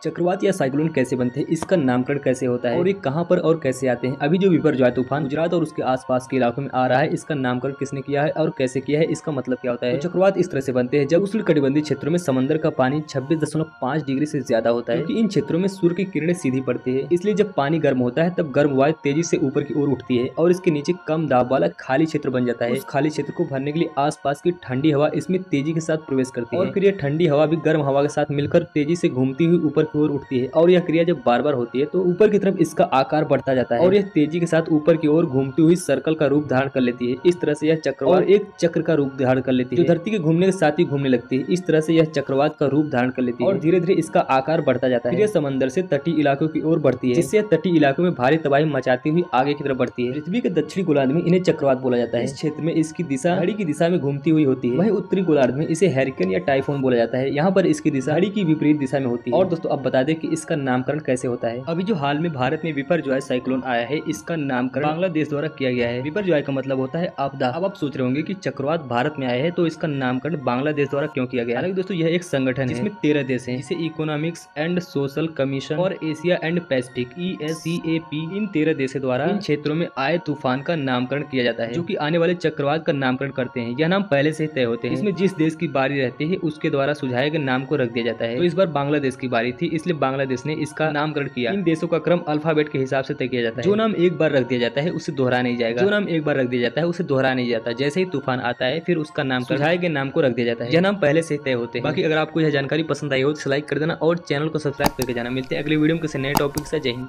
चक्रवात या साइक्लोन कैसे बनते हैं, इसका नामकरण कैसे होता है और ये कहां पर और कैसे आते हैं। अभी जो बिपरजॉय तूफान गुजरात और उसके आसपास के इलाकों में आ रहा है, इसका नामकरण किसने किया है और कैसे किया है, इसका मतलब क्या होता है। तो चक्रवात इस तरह से बनते हैं जब उष्णकटिबंधीय क्षेत्रों में समंदर का पानी 26.5 डिग्री से ज्यादा होता है, क्योंकि इन क्षेत्रों में सूर्य की किरणें सीधी पड़ती है। इसलिए जब पानी गर्म होता है तब गर्म वायु तेजी से ऊपर की ओर उठती है और इसके नीचे कम दाब वाला खाली क्षेत्र बन जाता है। उस खाली क्षेत्र को भरने के लिए आसपास की ठंडी हवा इसमें तेजी के साथ प्रवेश करती है और फिर यह ठंडी हवा भी गर्म हवा के साथ मिलकर तेजी से घूमती हुई ऊपर की ओर उठती है और यह क्रिया जब बार बार होती है तो ऊपर की तरफ इसका आकार बढ़ता जाता है और यह तेजी के साथ ऊपर की ओर घूमती हुई सर्कल का रूप धारण कर लेती है। इस तरह से यह चक्रवात एक चक्र का रूप धारण कर लेती है, जो धरती के घूमने के साथ ही घूमने लगती है। इस तरह से यह चक्रवात का रूप धारण कर लेती है और धीरे धीरे इसका आकार बढ़ता जाता है। फिर यह समंदर से तटीय इलाकों की ओर बढ़ती है, जिससे यह तटीय इलाकों में भारी तबाही मचाती हुई आगे की तरफ बढ़ती है। पृथ्वी के दक्षिणी गोलार्ध में इन्हें चक्रवात बोला जाता है। इस क्षेत्र में इसकी दिशा घड़ी की दिशा में घूमती हुई होती है। वहीं उत्तरी गोलार्ध में इसे हैरिकेन या टाइफून बोला जाता है। यहाँ पर इसकी दिशा घड़ी की विपरीत दिशा में होती है। और दोस्तों अब बता दें कि इसका नामकरण कैसे होता है। अभी जो हाल में भारत में बिपरजॉय साइक्लोन आया है, इसका नामकरण बांग्लादेश द्वारा किया गया है। बिपरजॉय का मतलब होता है आपदा। अब आप सोच रहे होंगे कि चक्रवात भारत में आया है तो इसका नामकरण बांग्लादेश द्वारा क्यों किया गया। हालांकि दोस्तों यह एक संगठन है जिसमें 13 देश हैं, जिसे इकोनॉमिक्स एंड सोशल कमीशन और एशिया एंड पैसिफिक ESCAP, इन 13 देशों द्वारा इन क्षेत्रों में आए तूफान का नामकरण किया जाता है, जो कि आने वाले चक्रवात का नामकरण करते हैं। यह नाम पहले से ही तय होते हैं। इसमें जिस देश की बारी रहती है उसके द्वारा सुझाए गए नाम को रख दिया जाता है। तो इस बार बांग्लादेश की बारी थी, इसलिए बांग्लादेश ने इसका नामकरण किया। इन देशों का क्रम अल्फाबेट के हिसाब से तय किया जाता है। जो नाम एक बार रख दिया जाता है उसे दोहरा नहीं जाएगा, जो नाम एक बार रख दिया जाता है उसे दोहरा नहीं जाता। जैसे ही तूफान आता है फिर उसका नाम सुझाए गए नाम को रख दिया जाता है। यह नाम पहले से तय होते हैं। बाकी अगर आपको यह जानकारी पसंद आई हो तो लाइक कर देना और चैनल को सब्सक्राइब करके जाना। मिलते हैं अगले वीडियो में किसी नए टॉपिक से। जय हिंद।